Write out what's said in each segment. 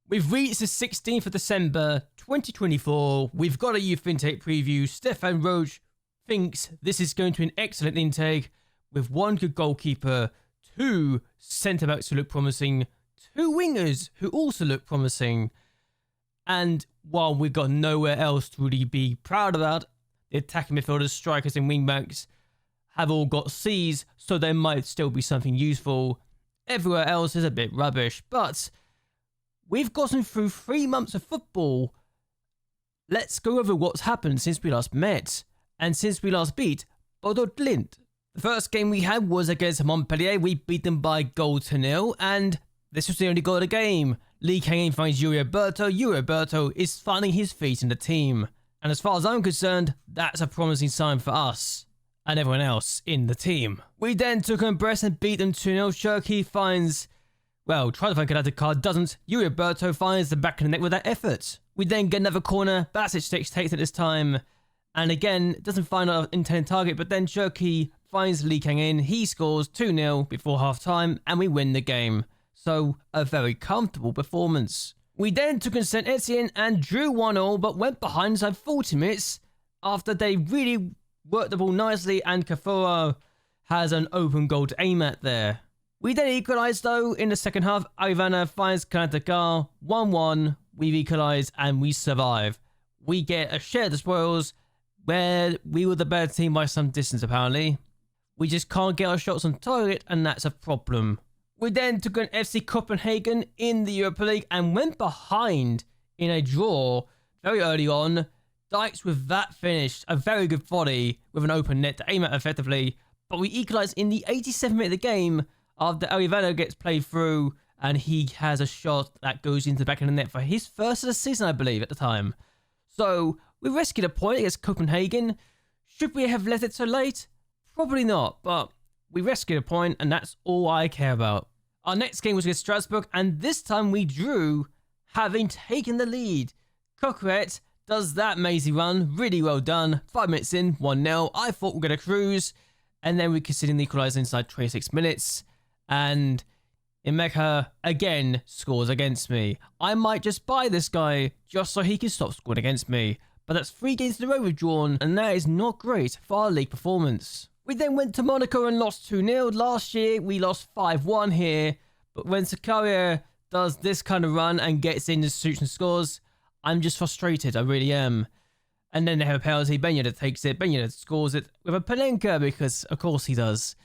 We've reached the 16th of December 2024. We've got a youth intake preview. Stefan Roach thinks this is going to be an excellent intake with one good goalkeeper, two centre-backs who look promising, two wingers who also look promising. And while we've got nowhere else to really be proud about, the attacking midfielders, strikers and wingbacks have all got C's, so there might still be something useful. Everywhere else is a bit rubbish, but we've gotten through 3 months of football. Let's go over what's happened since we last met, and since we last beat Bodo Glimt. The first game we had was against Montpellier. We beat them by 0-0, and this was the only goal of the game. Ligue finds Yuri Alberto. Yuri Alberto is finding his feet in the team. And as far as I'm concerned, that's a promising sign for us and everyone else in the team. We then took on Brest and beat them 2-0. Cherki finds, well, tries to find a card, doesn't. Yuri Alberto finds the back of the net with that effort. We then get another corner. Basic takes it this time. And again, doesn't find our intended target, but then Cherki finds Ligue in. He scores 2-0 before half time, and we win the game. So, a very comfortable performance. We then took on Saint Etienne and drew 1-1, but went behind inside 40 minutes after they really worked the ball nicely, and Kafura has an open goal to aim at there. We then equalised though in the second half. Ivana finds Kanataka, 1-1. We've equalised and we survive. We get a share of the spoils where we were the better team by some distance apparently. We just can't get our shots on target, and that's a problem. We then took on FC Copenhagen in the Europa League and went behind in a draw very early on. Dykes with that finish, a very good volley with an open net to aim at effectively, but we equalised in the 87th minute of the game after Arivano gets played through and he has a shot that goes into the back of the net for his first of the season, I believe, at the time. So we rescued a point against Copenhagen. Should we have let it so late? Probably not, but we rescued a point and that's all I care about. Our next game was against Strasbourg, and this time we drew, having taken the lead. Coqueret does that mazy run, really well done. 5 minutes in, 1-0. I thought we were going to cruise, and then we conceded the equaliser inside 26 minutes. And Emeka again scores against me. I might just buy this guy just so he can stop scoring against me. But that's 3 games in a row we've drawn, and that is not great for our league performance. We then went to Monaco and lost 2-0. Last year, we lost 5-1 here. But when Sakaria does this kind of run and gets in the suits and scores, I'm just frustrated. I really am. And then they have a penalty. Benyada takes it. Benyada scores it with a Panenka because, of course, he does.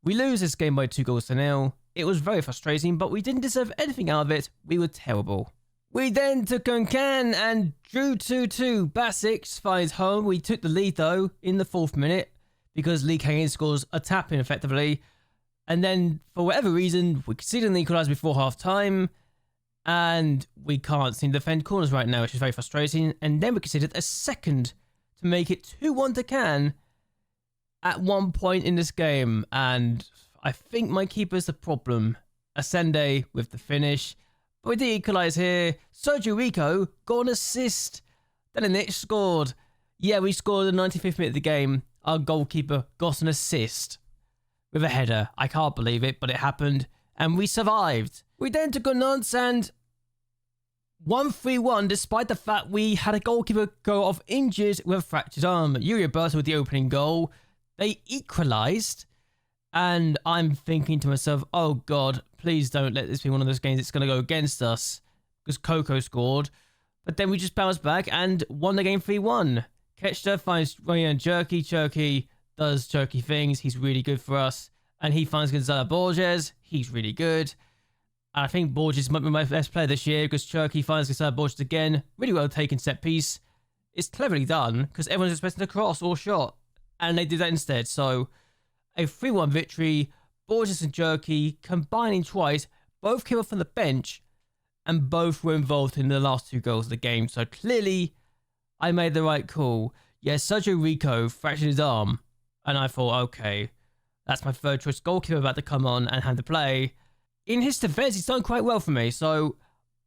We lose this game by 2-0. It was very frustrating, but we didn't deserve anything out of it. We were terrible. We then took on Cannes and drew 2-2. Basic finds home. We took the lead, though, in the 4th minute, because Lee Kang scores a tap-in effectively. And then, for whatever reason, we conceded an equaliser before half-time. And we can't seem to defend corners right now, which is very frustrating. And then we conceded a second to make it 2-1 to Cannes at one point in this game. And I think my keeper's the problem. Ascende with the finish. But we did equalise here. Sergio Rico got an assist. Delinic scored. Yeah, we scored in the 95th minute of the game. Our goalkeeper got an assist with a header. I can't believe it, but it happened. And we survived. We then took on Nantes and 1-3-1 despite the fact we had a goalkeeper go off injured with a fractured arm. Yuri Alberto with the opening goal. They equalised. And I'm thinking to myself, oh God, please don't let this be one of those games that's going to go against us. Because Coco scored. But then we just bounced back and won the game 3-1. Ketchter finds Ryan Cherki. Cherki does Cherki things. He's really good for us. And he finds Gonzalo Borges. He's really good. And I think Borges might be my best player this year because Cherki finds Gonzalo Borges again. Really well taken set piece. It's cleverly done because everyone's expecting a cross or shot. And they did that instead. So a 3-1 victory. Borges and Cherki combining twice. Both came off from the bench. And both were involved in the last 2 goals of the game. So clearly, I made the right call. Yeah, Sergio Rico fractured his arm. And I thought, okay, that's my third choice goalkeeper about to come on and have to play. In his defense, he's done quite well for me. So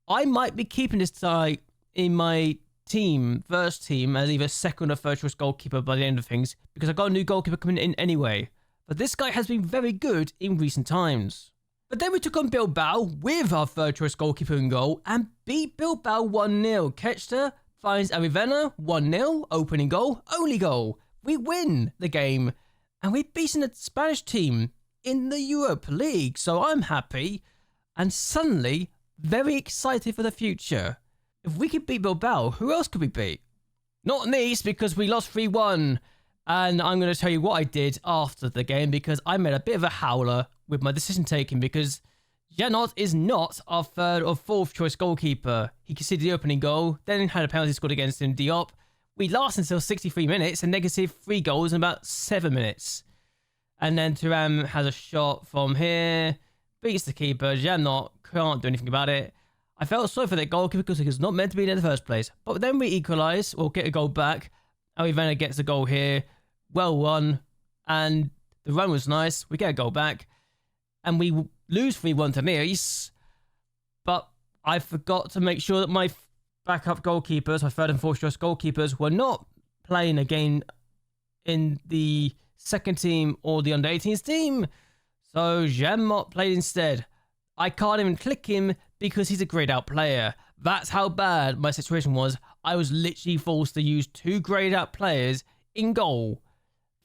I might be keeping this guy in my team, first team, as either second or third choice goalkeeper by the end of things. Because I've got a new goalkeeper coming in anyway. But this guy has been very good in recent times. But then we took on Bilbao with our third choice goalkeeper in goal and beat Bilbao 1-0. Ketchter finds Arivena 1-0, opening goal, only goal. We win the game and we've beaten a Spanish team in the Europa League. So I'm happy and suddenly very excited for the future. If we could beat Bilbao, who else could we beat? Not Nice, because we lost 3-1. And I'm going to tell you what I did after the game, because I made a bit of a howler with my decision taking, because Janot is not our third or fourth choice goalkeeper. He conceded the opening goal, then had a penalty scored against him, Diop. We last until 63 minutes and negative 3 goals in about 7 minutes. And then Thuram has a shot from here, beats the keeper. Janot can't do anything about it. I felt sorry for that goalkeeper because he was not meant to be there in the first place. But then we equalise, or get a goal back. Arivena gets a goal here. Well won. And the run was nice. We get a goal back. And we lose 3-1 to Nice. But I forgot to make sure that my backup goalkeepers, my third and fourth choice goalkeepers, were not playing again in the second team or the under-18s team. So Janot played instead. I can't even click him because he's a grayed out player. That's how bad my situation was. I was literally forced to use 2 grayed out players in goal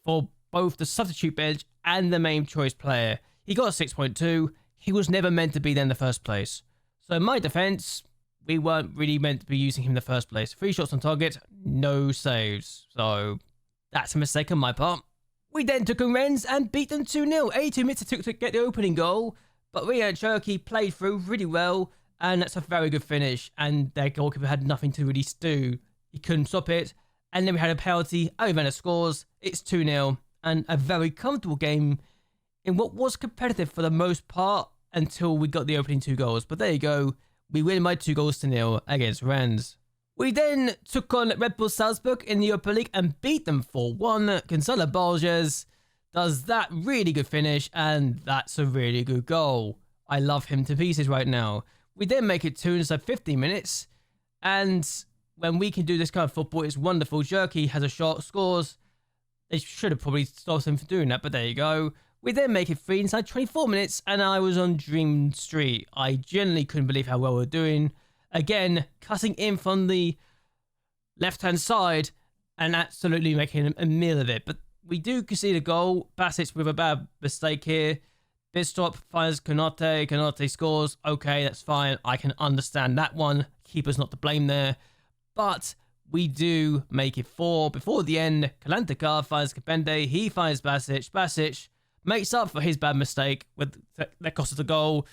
for both the substitute bench and the main choice player. He got a 6.2. He was never meant to be there in the first place. So in my defense, we weren't really meant to be using him in the first place. 3 shots on target, no saves. So that's a mistake on my part. We then took on Rennes and beat them 2-0. 82 minutes it took to get the opening goal. But Rio Turkey played through really well, and that's a very good finish. And their goalkeeper had nothing to really do. He couldn't stop it. And then we had a penalty. Arivena scores. It's 2-0. And a very comfortable game in what was competitive for the most part until we got the opening 2 goals. But there you go. We win by 2-0 against Rennes. We then took on Red Bull Salzburg in the Europa League and beat them 4-1. Gonzalo Borges does that really good finish, and that's a really good goal. I love him to pieces right now. We then make it 2 inside 15 minutes, and when we can do this kind of football, it's wonderful. Jerky has a shot, scores. They should have probably stopped him from doing that, but there you go. We then make it 3 inside 24 minutes, and I was on Dream Street. I genuinely couldn't believe how well we were doing. Again, cutting in from the left-hand side and absolutely making a meal of it. But we do concede a goal. Basic with a bad mistake here. Bistrop finds Konate. Konate scores. Okay, that's fine. I can understand that one. Keeper's not to blame there. But we do make it 4. Before the end, Kalantakar finds Kapende. He finds Basic. Basic makes up for his bad mistake with that cost of the goal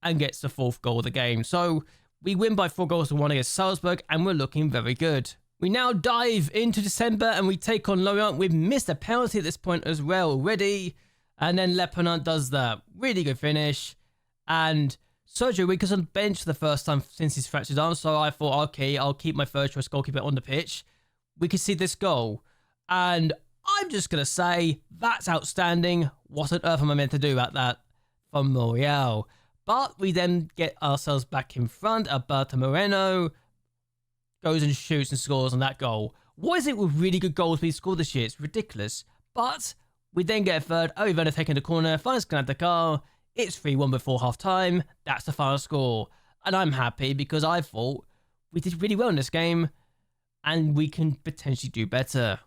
and gets the 4th goal of the game. So we win by 4-1 against Salzburg, and we're looking very good. We now dive into December and we take on Lyon. We've missed a penalty at this point as well already. And then Leponant does that. Really good finish. And Sergio Rico's on the bench for the first time since his fractured arm. So I thought, okay, I'll keep my third choice goalkeeper on the pitch. We can see this goal. And I'm just going to say, that's outstanding. What on earth am I meant to do about that from L'Oreal? But we then get ourselves back in front. Alberto Moreno goes and shoots and scores on that goal. What is it with really good goals we scored this year? It's ridiculous. But we then get a third. Arivena taking the corner. Finds Kanata. It's 3-1 before half-time. That's the final score. And I'm happy because I thought we did really well in this game. And we can potentially do better.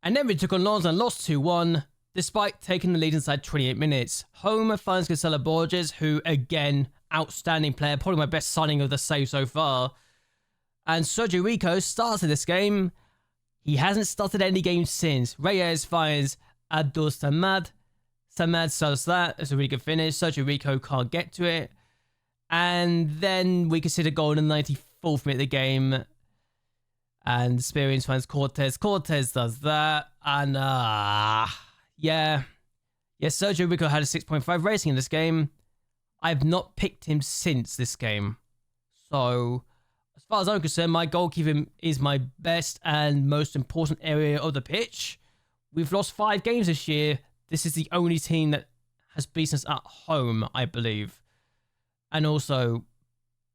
And then we took on Lens and lost 2-1. Despite taking the lead inside 28 minutes. Home finds Gonzalo Borges, who, again, outstanding player. Probably my best signing of the save so far. And Sergio Rico started this game. He hasn't started any games since. Reyes finds Abdul Samad. Samad does that. It's a really good finish. Sergio Rico can't get to it. And then we consider goal in the 94th minute of the game. And Experience finds Cortez. Cortez does that. And, yeah, Sergio Rico had a 6.5 rating in this game. I've not picked him since this game. So, as far as I'm concerned, my goalkeeping is my best and most important area of the pitch. We've lost 5 games this year. This is the only team that has beaten us at home, I believe. And also,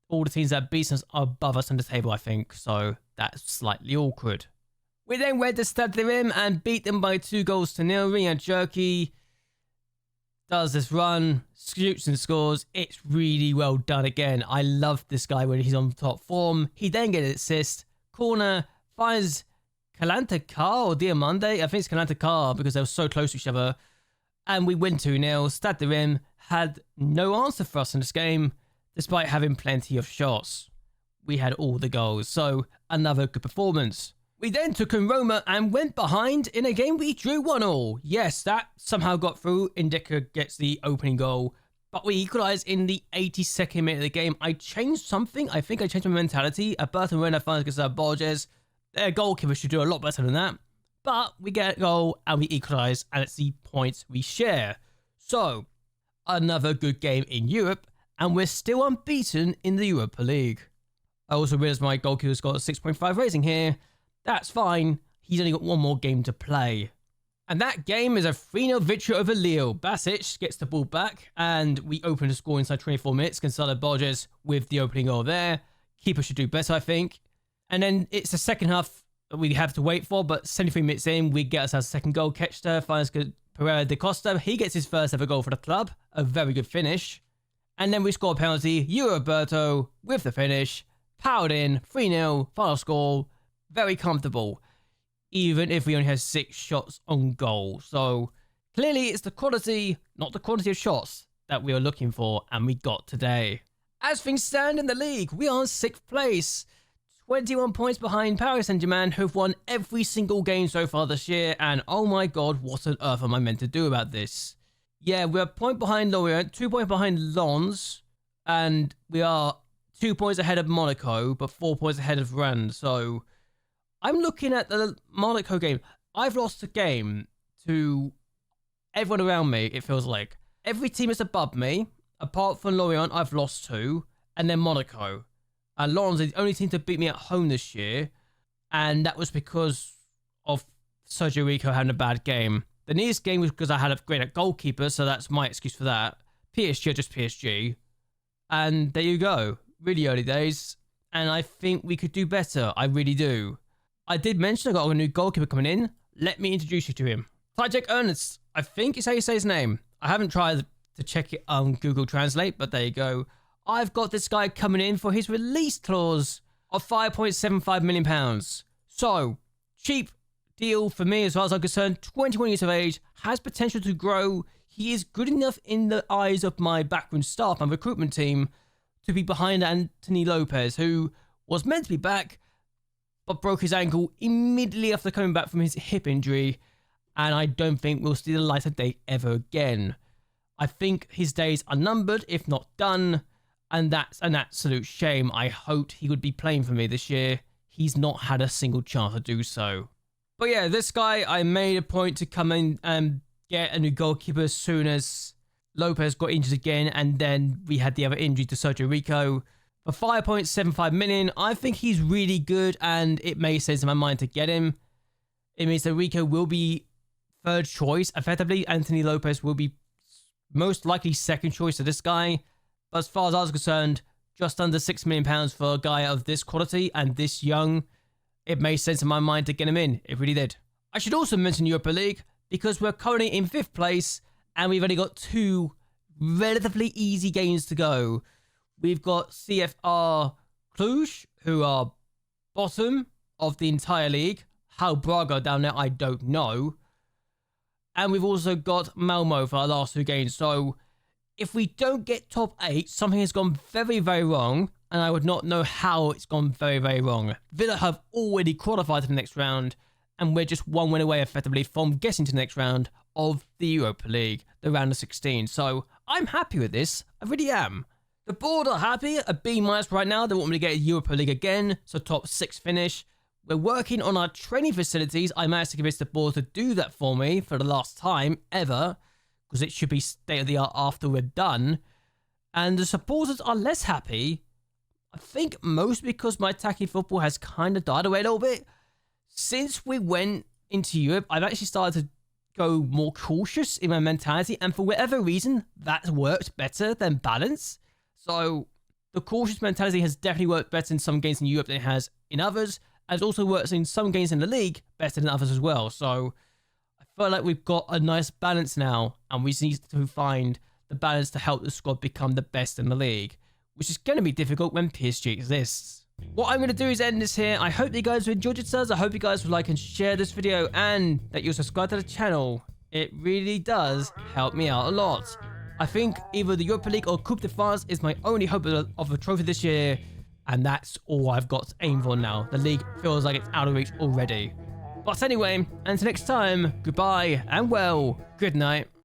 all the teams that have beaten us are above us on the table, I think. So, that's slightly awkward. We then went to Stade de Reims and beat them by 2-0. Ryan Jerky does this run, shoots and scores. It's really well done again. I love this guy when he's on top form. He then gets an assist. Corner, finds Calantacar or Diamande. I think it's Calantacar because they were so close to each other. And we win 2-0. Stade de Reims had no answer for us in this game, despite having plenty of shots. We had all the goals, so another good performance. We then took on Roma and went behind in a game we drew 1-1. Yes, that somehow got through. Indika gets the opening goal, but we equalised in the 82nd minute of the game. I changed something. I think I changed my mentality. Alberto Moreno finds against Borges. Their goalkeeper should do a lot better than that. But we get a goal and we equalise, and it's the points we share. So, another good game in Europe, and we're still unbeaten in the Europa League. I also realised my goalkeeper's got a 6.5 rating here. That's fine. He's only got one more game to play. And that game is a 3-0 victory over Lyon. Basic gets the ball back, and we open the score inside 24 minutes. Gonzalo Borges with the opening goal there. Keeper should do better, I think. And then it's the second half that we have to wait for, but 73 minutes in, we get ourselves a second goal. Ketchter finds Pereira da Costa. He gets his first ever goal for the club. A very good finish. And then we score a penalty. Roberto with the finish. Powered in. 3-0. Final score. Very comfortable, even if we only had 6 shots on goal. So clearly it's the quality, not the quantity of shots, that we were looking for, and we got today. As things stand in the league, we are in 6th place, 21 points behind Paris Saint-Germain, who've won every single game so far this year, and oh my god, what on earth am I meant to do about this? Yeah, we're a point behind Lyon, 2 points behind Lens, and we are 2 points ahead of Monaco, but 4 points ahead of Rennes, so I'm looking at the Monaco game. I've lost a game to everyone around me, it feels like. Every team is above me. Apart from Lyon, I've lost 2. And then Monaco. And Lens is the only team to beat me at home this year. And that was because of Sergio Rico having a bad game. The nearest game was because I had a great goalkeeper, so that's my excuse for that. PSG are just PSG. And there you go. Really early days. And I think we could do better. I really do. I did mention I got a new goalkeeper coming in. Let me introduce you to him. Tajik Ernest, I think is how you say his name. I haven't tried to check it on Google Translate, but there you go. I've got this guy coming in for his release clause of £5.75 million. So, cheap deal for me as far as I'm concerned. 21 years of age, has potential to grow. He is good enough in the eyes of my backroom staff and recruitment team to be behind Anthony Lopez, who was meant to be back, but broke his ankle immediately after coming back from his hip injury, and I don't think we'll see the light of day ever again. I think his days are numbered, if not done, and that's an absolute shame. I hoped he would be playing for me this year. He's not had a single chance to do so. But yeah, this guy, I made a point to come in and get a new goalkeeper as soon as Lopez got injured again, and then we had the other injury to Sergio Rico. For £5.75 million, I think he's really good, and it makes sense in my mind to get him. It means that Rico will be third choice. Effectively, Anthony Lopez will be most likely second choice to this guy. But as far as I was concerned, just under £6 million for a guy of this quality and this young, it made sense in my mind to get him in. It really did. I should also mention Europa League, because we're currently in 5th place, and we've only got 2 relatively easy games to go. We've got CFR Cluj, who are bottom of the entire league. How Braga down there, I don't know. And we've also got Malmo for our last 2 games. So if we don't get top 8, something has gone very, very wrong. And I would not know how it's gone very, very wrong. Villa have already qualified to the next round, and we're just 1 win away effectively from getting to the next round of the Europa League, the round of 16. So I'm happy with this. I really am. The board are happy, a B- right now. They want me to get a Europa League again, so top 6 finish. We're working on our training facilities. I managed to convince the board to do that for me for the last time ever, because it should be state of the art after we're done. And the supporters are less happy, I think most because my attacking football has kind of died away a little bit. Since we went into Europe, I've actually started to go more cautious in my mentality, and for whatever reason, that's worked better than balance. So the cautious mentality has definitely worked better in some games in Europe than it has in others, and it also works in some games in the league better than others as well. So I feel like we've got a nice balance now, and we just need to find the balance to help the squad become the best in the league, which is going to be difficult when PSG exists. What I'm going to do is end this here. I hope you guys enjoyed yourselves. I hope you guys would like and share this video, and that you'll subscribe to the channel. It really does help me out a lot. I think either the Europa League or Coupe de France is my only hope of a trophy this year, and that's all I've got to aim for now. The league feels like it's out of reach already. But anyway, until next time, goodbye and well, good night.